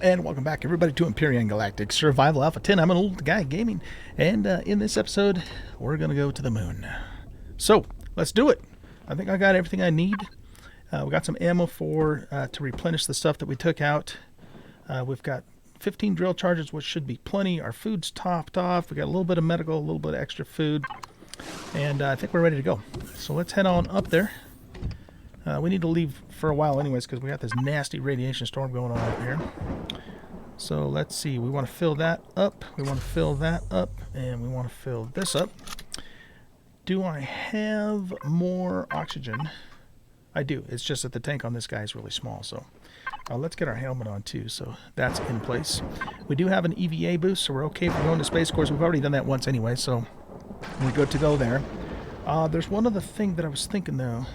And welcome back, everybody, to Empyrion Galactic Survival Alpha 10. I'm an old guy gaming, and in this episode, we're going to go to the moon. So, let's do it. I think I got everything I need. We got some ammo to replenish the stuff that we took out. We've got 15 drill charges, which should be plenty. Our food's topped off. We got a little bit of medical, a little bit of extra food, and I think we're ready to go. So let's head on up there. We need to leave for a while anyways because we got this nasty radiation storm going on up here. So let's see. We want to fill that up. We want to fill that up. And we want to fill this up. Do I have more oxygen? I do. It's just that the tank on this guy is really small. So let's get our helmet on too. So that's in place. We do have an EVA boost, so we're okay for going to space. Of course, we've already done that once anyway, so we're good to go there. There's one other thing that I was thinking though.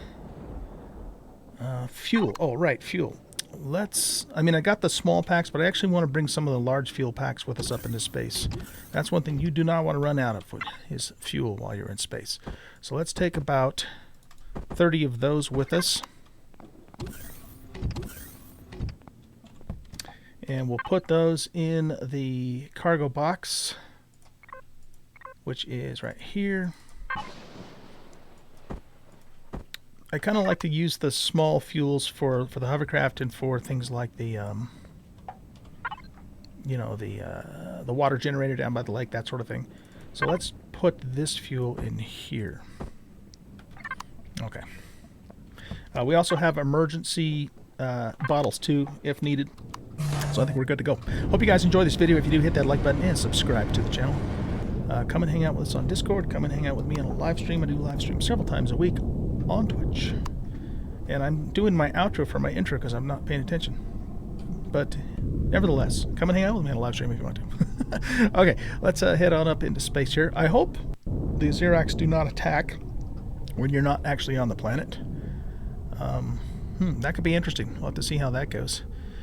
Fuel. Oh, right, fuel. I got the small packs, but I actually want to bring some of the large fuel packs with us up into space. That's one thing you do not want to run out of, is fuel while you're in space. So let's take about 30 of those with us. And we'll put those in the cargo box, which is right here. I kind of like to use the small fuels for the hovercraft and for things like the the water generator down by the lake, that sort of thing. So let's put this fuel in here. Okay. We also have emergency bottles too, if needed. So I think we're good to go. Hope you guys enjoy this video. If you do, hit that like button and subscribe to the channel. Come and hang out with us on Discord. Come and hang out with me on a live stream. I do live stream several times a week on Twitch. And I'm doing my outro for my intro because I'm not paying attention. But nevertheless, come and hang out with me on a live stream if you want to. Okay, let's head on up into space here. I hope the Xerax do not attack when you're not actually on the planet. That could be interesting. We'll have to see how that goes.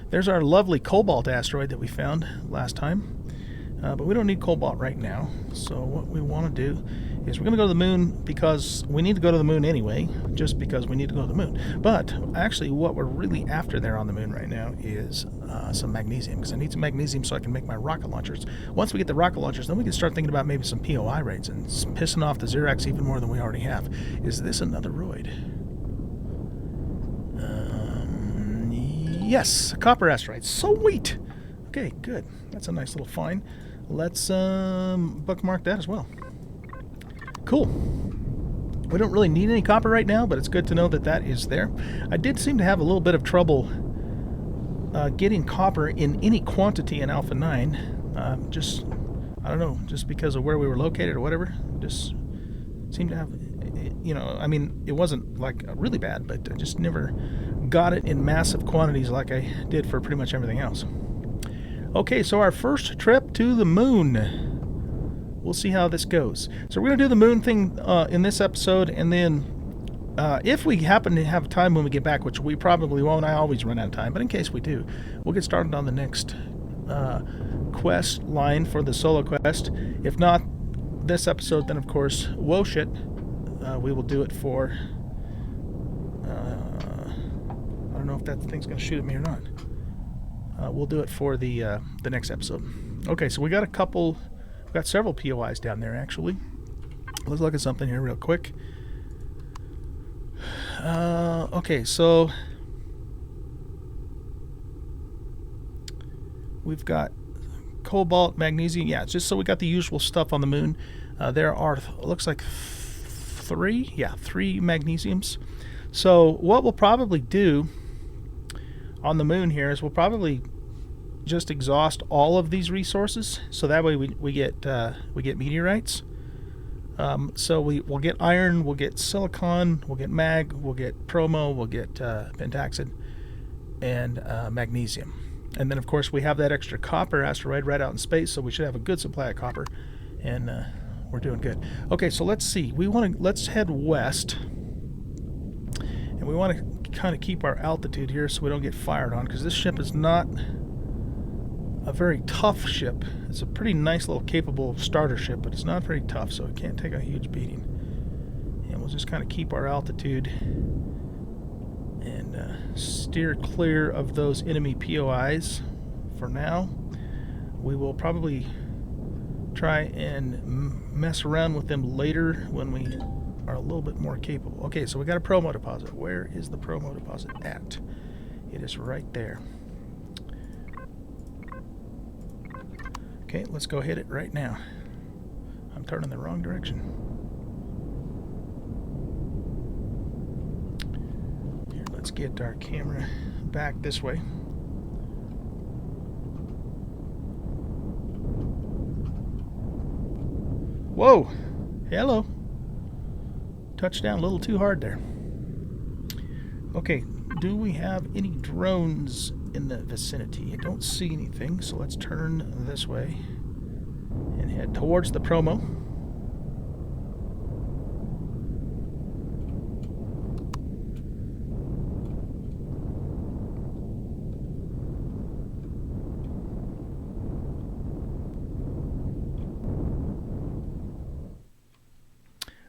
There's our lovely cobalt asteroid that we found last time. But we don't need cobalt right now. So what we want to do is we're going to go to the moon because we need to go to the moon anyway, just because we need to go to the moon. But actually what we're really after there on the moon right now is some magnesium, because I need some magnesium so I can make my rocket launchers. Once we get the rocket launchers, then we can start thinking about maybe some POI raids and pissing off the Xerax even more than we already have. Is this another roid? Yes, a copper asteroid. Sweet! Okay, good. That's a nice little find. Let's bookmark that as well. Cool. We don't really need any copper right now, but it's good to know that that is there. I did seem to have a little bit of trouble getting copper in any quantity in Alpha 9. I don't know, just because of where we were located or whatever. Just seemed to have, it wasn't like really bad, but I just never got it in massive quantities like I did for pretty much everything else. Okay, so our first trip to the moon. We'll see how this goes. So we're going to do the moon thing in this episode, and then if we happen to have time when we get back, which we probably won't, I always run out of time, but in case we do, we'll get started on the next quest line for the solo quest. If not this episode, then of course, whoa shit, we will do it for, I don't know if that thing's going to shoot at me or not. We'll do it for the next episode. Okay, so we got got several POIs down there actually. Let's look at something here real quick. Okay, so we've got cobalt, magnesium. Yeah, just so we got the usual stuff on the moon. There are, looks like three magnesiums. So what we'll probably do on the moon here is we'll probably just exhaust all of these resources, so that way we get meteorites. So we'll get iron, we'll get silicon, we'll get mag, we'll get promo, we'll get pentaxid, and magnesium. And then of course we have that extra copper asteroid right out in space, so we should have a good supply of copper, and we're doing good. Okay, so let's see. Let's head west, and we want to kind of keep our altitude here so we don't get fired on, because this ship is not a very tough ship. It's a pretty nice little capable starter ship, but it's not very tough, so it can't take a huge beating. And we'll just kind of keep our altitude and steer clear of those enemy POIs for now. We will probably try and mess around with them later when we are a little bit more capable. Okay, so we got a promo deposit. Where is the promo deposit at? It is right there. Okay, let's go hit it right now. I'm turning the wrong direction. Here, let's get our camera back this way. Whoa! Hello. Touchdown a little too hard there. Okay, do we have any drones in the vicinity? I don't see anything, so let's turn this way and head towards the promo.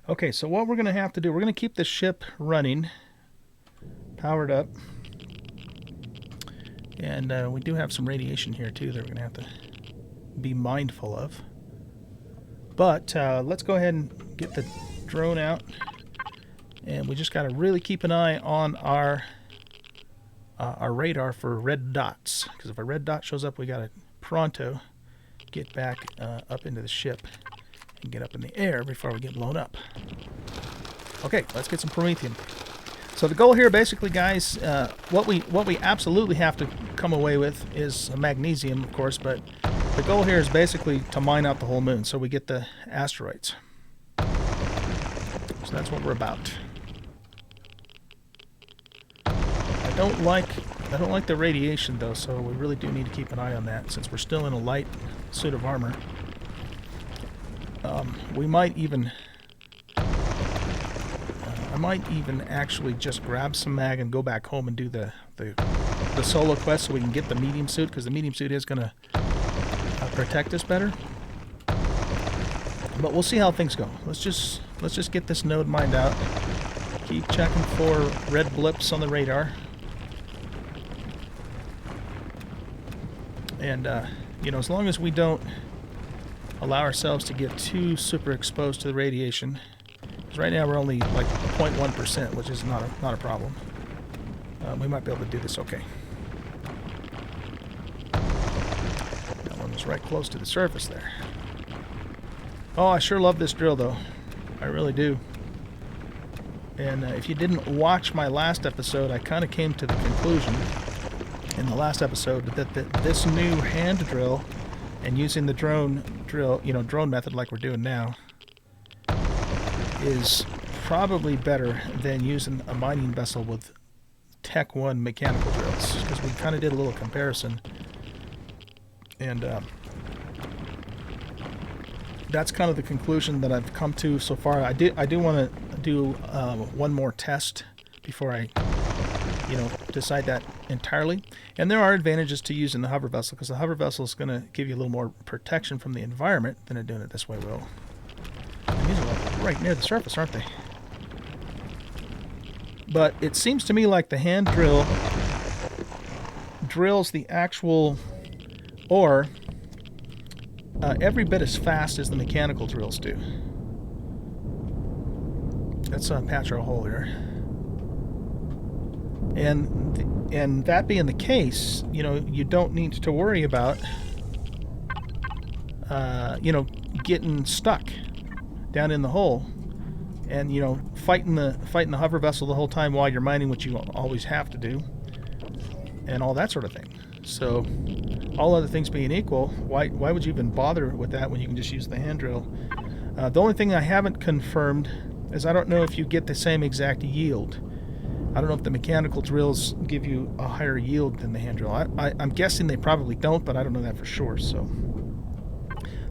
Okay, so what we're going to have to do, we're going to keep the ship running, powered up. And we do have some radiation here, too, that we're going to have to be mindful of. But let's go ahead and get the drone out. And we just got to really keep an eye on our radar for red dots. Because if a red dot shows up, we got to pronto get back up into the ship and get up in the air before we get blown up. Okay, let's get some promethium. So the goal here, basically, guys, what we absolutely have to come away with is magnesium, of course, but the goal here is basically to mine out the whole moon so we get the asteroids. So that's what we're about. I don't like the radiation, though, so we really do need to keep an eye on that since we're still in a light suit of armor. We might even... I might even actually just grab some mag and go back home and do the solo quest so we can get the medium suit, because the medium suit is going to protect us better. But we'll see how things go. Let's just get this node mined out. Keep checking for red blips on the radar. And you know, as long as we don't allow ourselves to get too super exposed to the radiation. Right now we're only like 0.1%, which is not a problem. We might be able to do this okay. That one was right close to the surface there. Oh, I sure love this drill, though. I really do. And if you didn't watch my last episode, I kind of came to the conclusion in the last episode that this new hand drill and using the drone method like we're doing now is probably better than using a mining vessel with Tech 1 mechanical drills, because we kind of did a little comparison, and that's kind of the conclusion that I've come to so far. I do want to do one more test before I decide that entirely. And there are advantages to using the hover vessel, because the hover vessel is going to give you a little more protection from the environment than doing it this way will. These are like right near the surface, aren't they? But it seems to me like the hand drill drills the actual ore every bit as fast as the mechanical drills do. Let's patch our hole here. And that being the case, you don't need to worry about getting stuck down in the hole and fighting the hover vessel the whole time while you're mining, which you always have to do, and all that sort of thing. So all other things being equal, why would you even bother with that when you can just use the hand drill? The only thing I haven't confirmed is I don't know if you get the same exact yield. I don't know if the mechanical drills give you a higher yield than the hand drill. I'm guessing they probably don't, but I don't know that for sure, so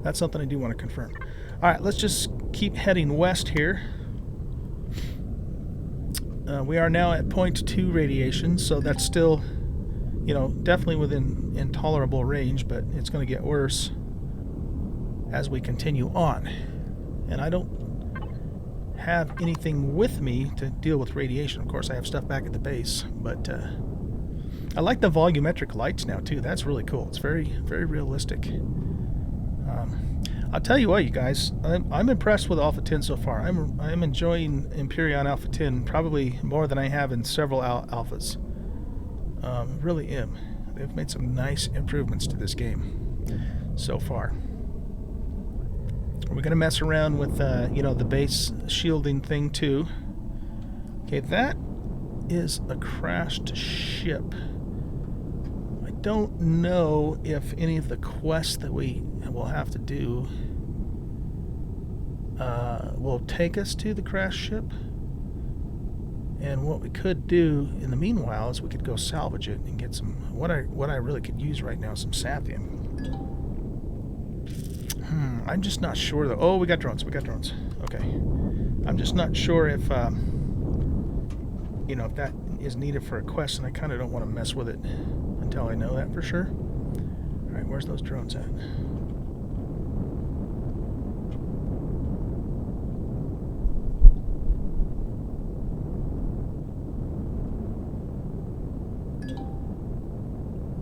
that's something I do want to confirm. Alright, let's just keep heading west here. We are now at 0.2 radiation, so that's still, definitely within intolerable range, but it's going to get worse as we continue on. And I don't have anything with me to deal with radiation. Of course, I have stuff back at the base, but I like the volumetric lights now too. That's really cool. It's very, very realistic. I'll tell you what, you guys, I'm impressed with Alpha 10 so far. I'm enjoying Empyrion Alpha 10 probably more than I have in several alphas. Really am. They've made some nice improvements to this game so far. We're gonna mess around with the base shielding thing too. Okay, that is a crashed ship. I don't know if any of the quests that we will have to do will take us to the crashed ship. And what we could do in the meanwhile is we could go salvage it and get some. What I really could use right now is some sathium. I'm just not sure though. Oh, we got drones. Okay. I'm just not sure if if that is needed for a quest, and I kind of don't want to mess with it until I know that for sure. All right, where's those drones at?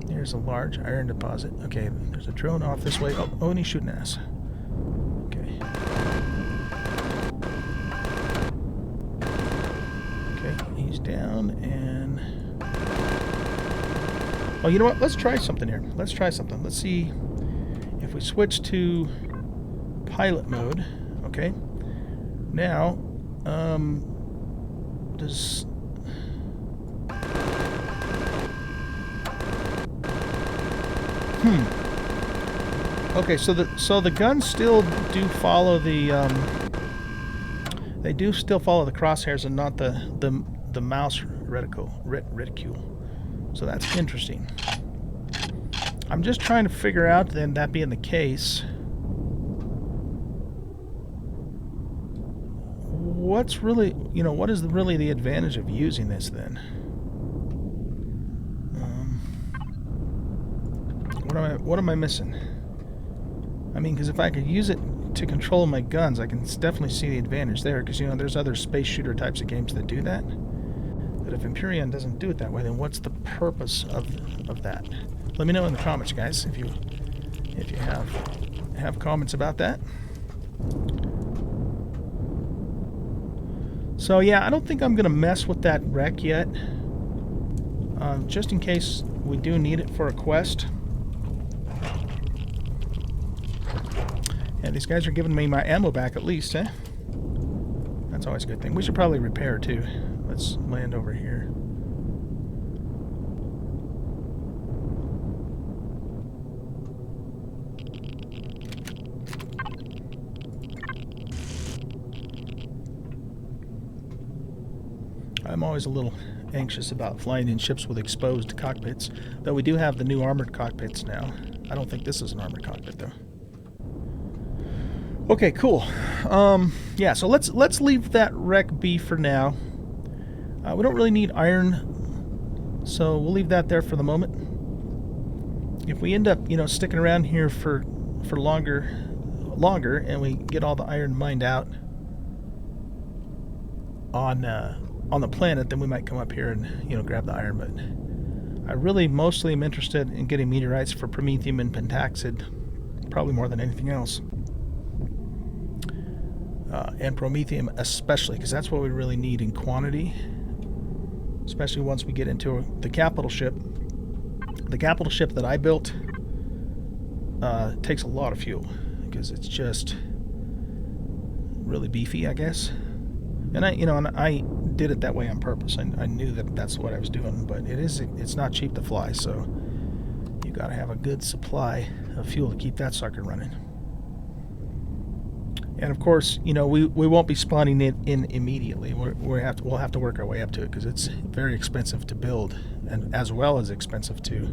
There's a large iron deposit. Okay, there's a drone off this way. Oh, and he's shooting at us. Okay. Okay, he's down and... Oh, you know what? Let's try something here. Let's see if we switch to pilot mode. Okay. Now, does... Okay, so the guns still do follow the they do still follow the crosshairs and not the mouse reticule. So that's interesting. I'm just trying to figure out, then, that being the case, what's really, what is really the advantage of using this then? What am I missing? I mean, because if I could use it to control my guns, I can definitely see the advantage there, because there's other space shooter types of games that do that. But if Empyrion doesn't do it that way, then what's the purpose of that? Let me know in the comments, guys, if you have comments about that. So yeah, I don't think I'm gonna mess with that wreck yet, just in case we do need it for a quest. And these guys are giving me my ammo back at least, eh? That's always a good thing. We should probably repair too. Let's land over here. I'm always a little anxious about flying in ships with exposed cockpits, though we do have the new armored cockpits now. I don't think this is an armored cockpit though. Okay, cool. Yeah, so let's leave that wreck be for now. We don't really need iron, so we'll leave that there for the moment. If we end up, sticking around here for longer, and we get all the iron mined out on the planet, then we might come up here and grab the iron. But I really mostly am interested in getting meteorites for promethium and pentaxid, probably more than anything else. And promethium especially, because that's what we really need in quantity, especially once we get into the capital ship. The capital ship that I built takes a lot of fuel because it's just really beefy, I guess. And I did it that way on purpose. I knew that that's what I was doing, but it's not cheap to fly, so you got to have a good supply of fuel to keep that sucker running. And of course, we won't be spawning it in immediately. We'll have to work our way up to it because it's very expensive to build, and as well as expensive to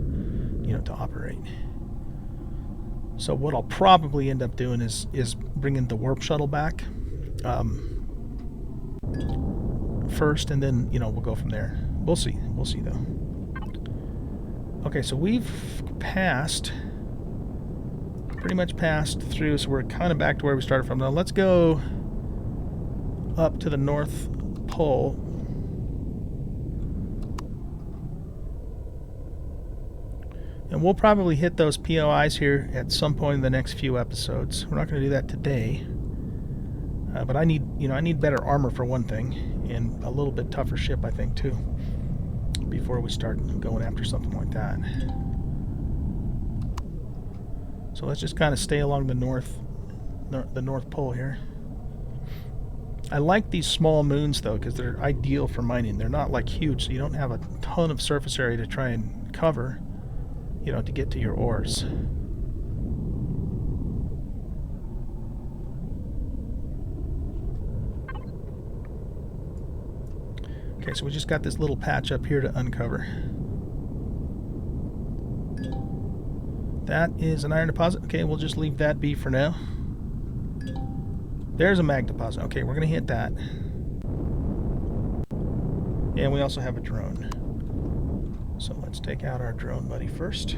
operate. So what I'll probably end up doing is bringing the warp shuttle back first, and then we'll go from there. We'll see though. Okay, so we've pretty much passed through, so we're kind of back to where we started from. Now let's go up to the North Pole. And we'll probably hit those POIs here at some point in the next few episodes. We're not going to do that today. But I need better armor for one thing, and a little bit tougher ship, I think, too, before we start going after something like that. So let's just kind of stay along the North Pole here. I like these small moons, though, because they're ideal for mining. They're not, like, huge, so you don't have a ton of surface area to try and cover, you know, to get to your ores. Okay, so we just got this little patch up here to uncover. That is an iron deposit. Okay, we'll just leave that be for now. There's a mag deposit. Okay, we're going to hit that. And we also have a drone. So let's take out our drone buddy first.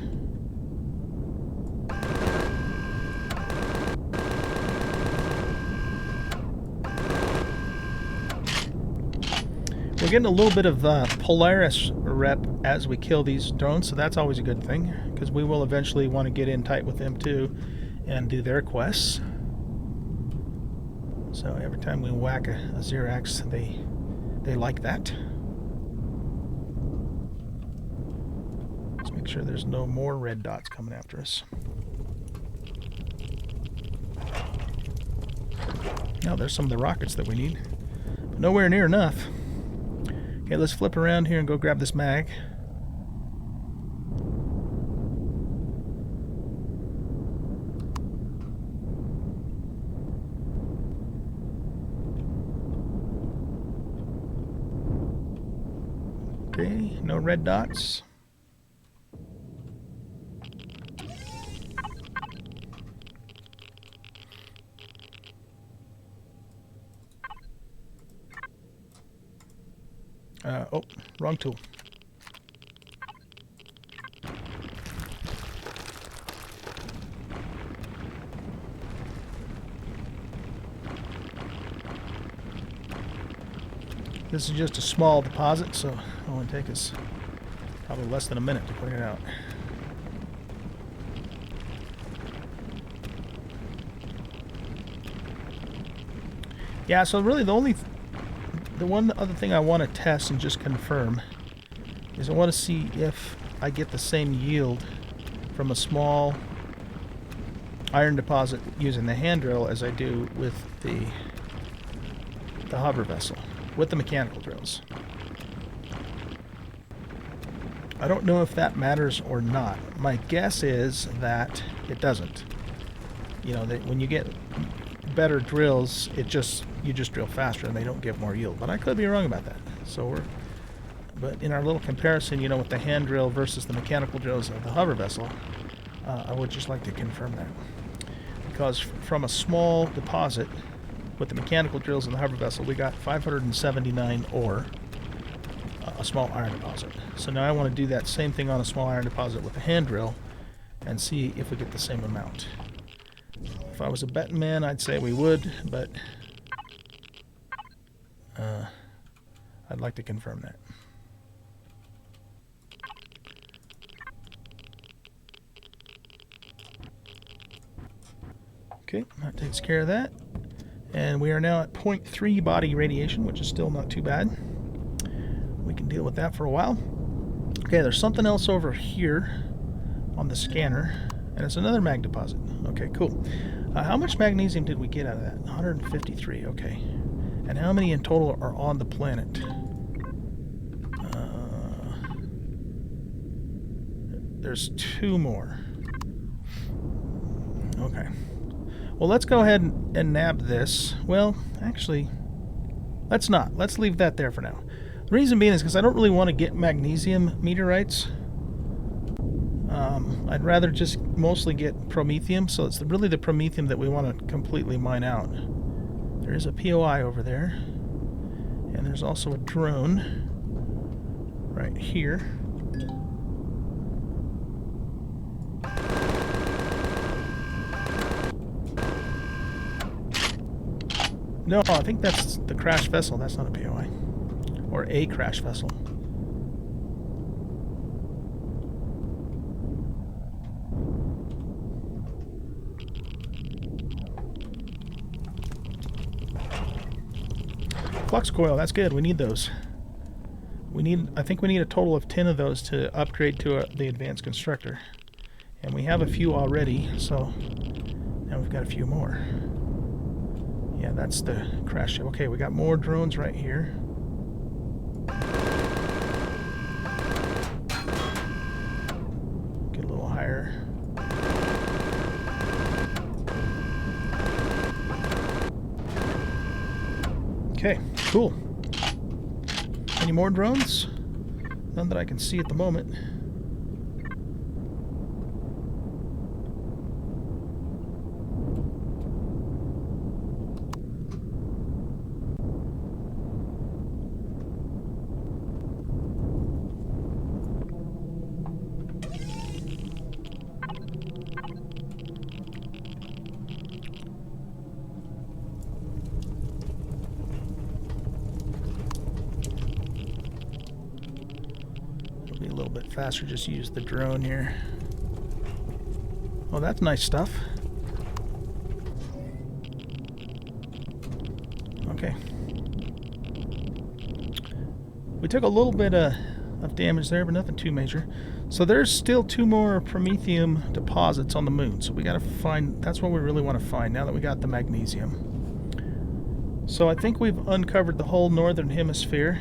We're getting a little bit of Polaris rep as we kill these drones, so that's always a good thing, because we will eventually want to get in tight with them too and do their quests. So every time we whack a Xerax, they like that. Let's make sure there's no more red dots coming after us. Now there's some of the rockets that we need, but nowhere near enough. Okay, let's flip around here and go grab this mag. Okay, no red dots. Oh, wrong tool. This is just a small deposit, so it'll only take us probably less than a minute to clear it out. Yeah, so really the one other thing I want to test and just confirm is I want to see if I get the same yield from a small iron deposit using the hand drill as I do with the hover vessel, with the mechanical drills. I don't know if that matters or not. My guess is that it doesn't. You know, that when you get better drills, you just drill faster and they don't give more yield. But I could be wrong about that. But in our little comparison, you know, with the hand drill versus the mechanical drills of the hover vessel, I would just like to confirm that. Because from a small deposit with the mechanical drills and the hover vessel, we got 579 ore, a small iron deposit. So now I want to do that same thing on a small iron deposit with the hand drill and see if we get the same amount. If I was a betting man, I'd say we would, but I'd like to confirm that. Okay, that takes care of that. And we are now at 0.3 body radiation, which is still not too bad. We can deal with that for a while. Okay, there's something else over here on the scanner, and it's another mag deposit. Okay, cool. How much magnesium did we get out of that? 153, okay. And how many in total are on the planet? There's 2 more. Okay. Well, let's go ahead and nab this. Well, actually, let's not. Let's leave that there for now. The reason being is because I don't really want to get magnesium meteorites. I'd rather just mostly get promethium, so it's really the promethium that we want to completely mine out. There is a POI over there, and there's also a drone right here. No, I think that's the crash vessel. That's not a POI. Or a crash vessel. flux coil. That's good. We need those. I think we need a total of 10 of those to upgrade to the advanced constructor. And we have a few already, so now we've got a few more. Yeah, that's the crash ship. Okay, we got more drones right here. Get a little higher. Okay, cool. Any more drones? None that I can see at the moment. Faster, just use the drone here. Oh, that's nice stuff. Okay. We took a little bit of damage there, but nothing too major. So there's still 2 more promethium deposits on the moon. So we got to find, that's what we really want to find now that we got the magnesium. So I think we've uncovered the whole northern hemisphere.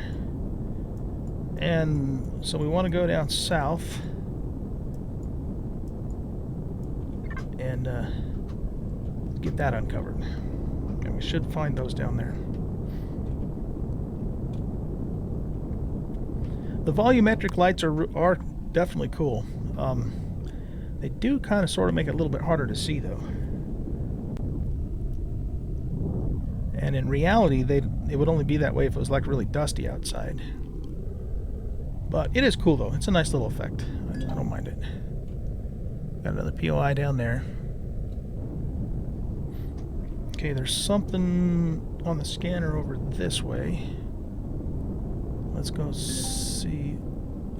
And so we want to go down south and get that uncovered. And we should find those down there. The volumetric lights are definitely cool. They do kind of sort of make it a little bit harder to see, though. And in reality, it would only be that way if it was like really dusty outside. But it is cool, though. It's a nice little effect. I don't mind it. Got another POI down there. Okay, there's something on the scanner over this way. Let's go see.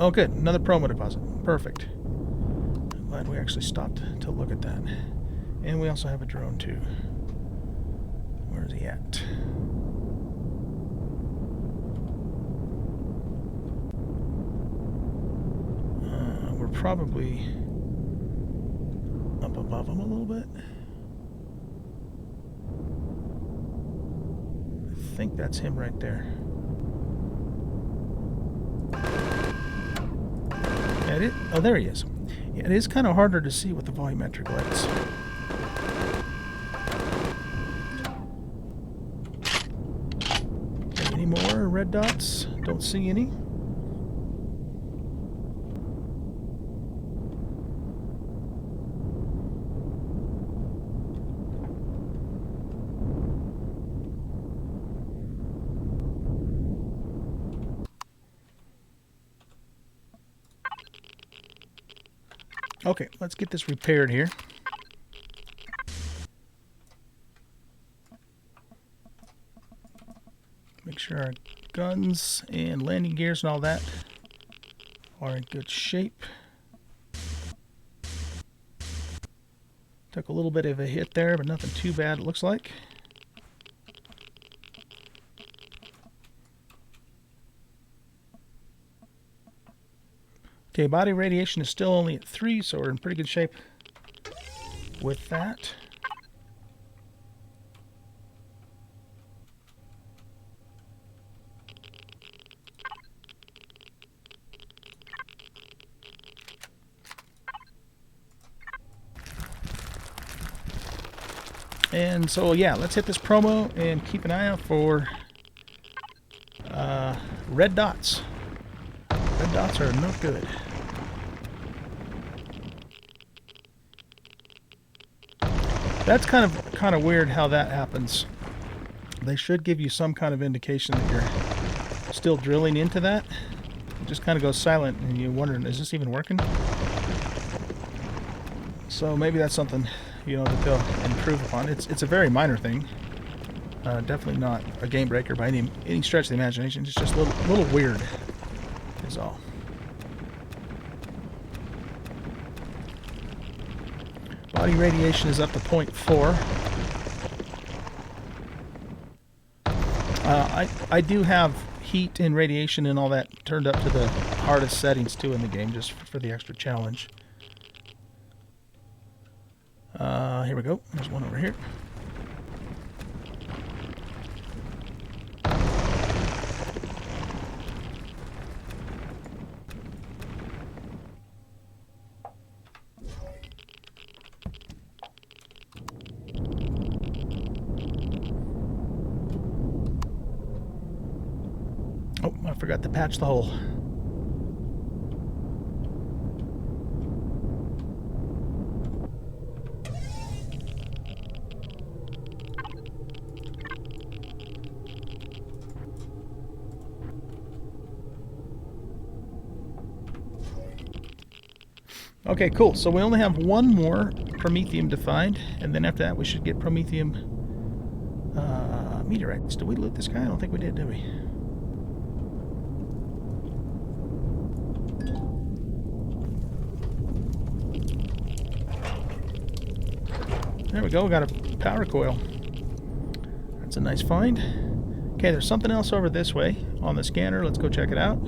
Oh, good. Another promo deposit. Perfect. I'm glad we actually stopped to look at that. And we also have a drone, too. Where's he at? Probably up above him a little bit. I think that's him right there. Yeah, oh, there he is. Yeah, it is kind of harder to see with the volumetric lights. Any more red dots? Don't see any. Okay, let's get this repaired here. Make sure our guns and landing gears and all that are in good shape. Took a little bit of a hit there, but nothing too bad, it looks like. Okay, body radiation is still only at 3, so we're in pretty good shape with that. And so, yeah, let's hit this promo and keep an eye out for red dots. Red dots are not good. That's kind of weird how that happens. They should give you some kind of indication that you're still drilling into that. It just kind of goes silent and you're wondering, is this even working? So maybe that's something, you know, that they'll improve upon. It's a very minor thing. Definitely not a game breaker by any stretch of the imagination. It's just a little weird is all. Body radiation is up to 0.4. I do have heat and radiation and all that turned up to the hardest settings too in the game, just for the extra challenge. Here we go. There's one over here. Oh, I forgot to patch the hole. Okay, cool. So we only have one more promethium to find, and then after that we should get promethium meteorites. Did we loot this guy? I don't think we did we? There we go, we got a power coil. That's a nice find. Okay, there's something else over this way on the scanner. Let's go check it out.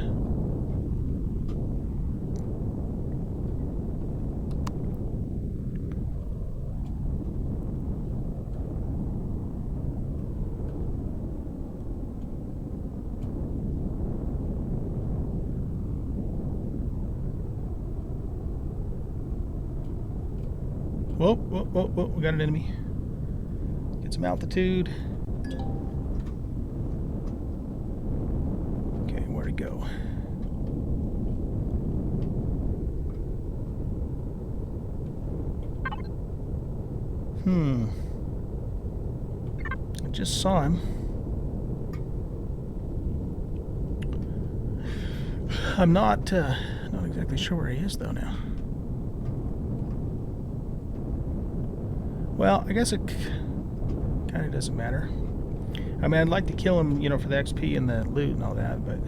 Whoa, whoa, whoa, whoa, we got an enemy. Get some altitude. Okay, where'd it go? I just saw him. I'm not exactly sure where he is though now. Well, I guess it kind of doesn't matter. I mean, I'd like to kill him, you know, for the XP and the loot and all that, but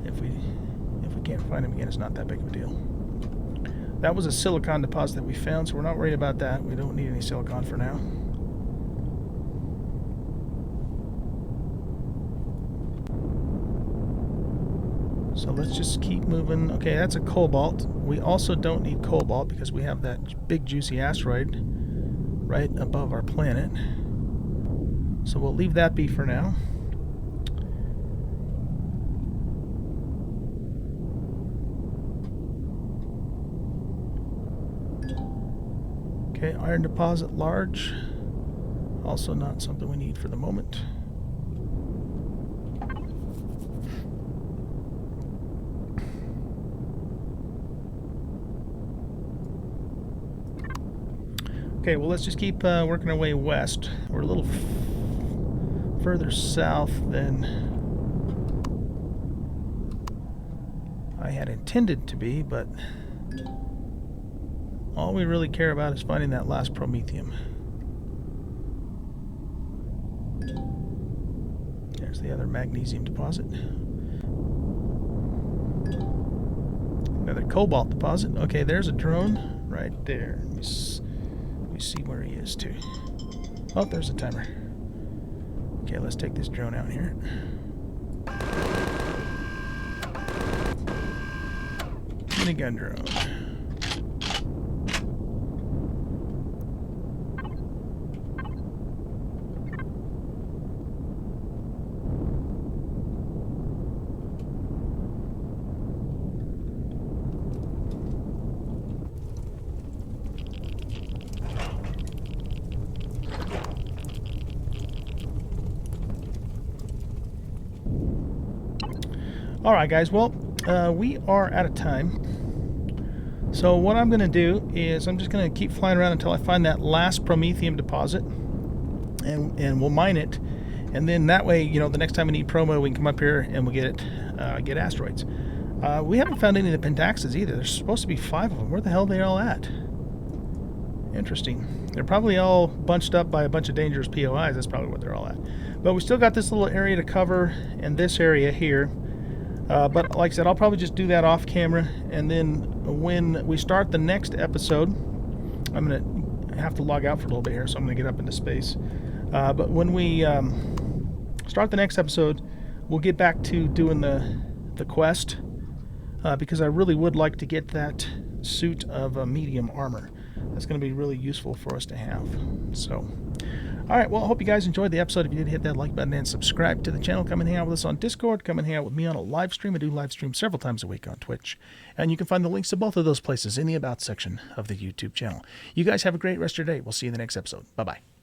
if we can't find him again, it's not that big of a deal. That was a silicon deposit that we found, so we're not worried about that. We don't need any silicon for now. So let's just keep moving. Okay, that's a cobalt. We also don't need cobalt because we have that big juicy asteroid right above our planet. So we'll leave that be for now. Okay, iron deposit large. Also not something we need for the moment. Okay, well, let's just keep working our way west. We're a little further south than I had intended to be, but all we really care about is finding that last promethium. There's the other magnesium deposit. Another cobalt deposit. Okay, there's a drone right there. Let me see where he is too. Oh, there's a timer. Okay, let's take this drone out here. Minigun drone. Alright guys, well, we are out of time. So what I'm going to do is I'm just going to keep flying around until I find that last promethium deposit. And we'll mine it. And then that way, you know, the next time we need promo, we can come up here and we'll get asteroids. We haven't found any of the pentaxes either. There's supposed to be 5 of them. Where the hell are they all at? Interesting. They're probably all bunched up by a bunch of dangerous POIs. That's probably what they're all at. But we still got this little area to cover and this area here. But like I said, I'll probably just do that off camera, and then when we start the next episode, I'm going to have to log out for a little bit here, so I'm going to get up into space. But when we start the next episode, we'll get back to doing the quest, because I really would like to get that suit of medium armor. That's going to be really useful for us to have. So, all right, well, I hope you guys enjoyed the episode. If you did, hit that like button and subscribe to the channel. Come and hang out with us on Discord. Come and hang out with me on a live stream. I do live stream several times a week on Twitch. And you can find the links to both of those places in the About section of the YouTube channel. You guys have a great rest of your day. We'll see you in the next episode. Bye-bye.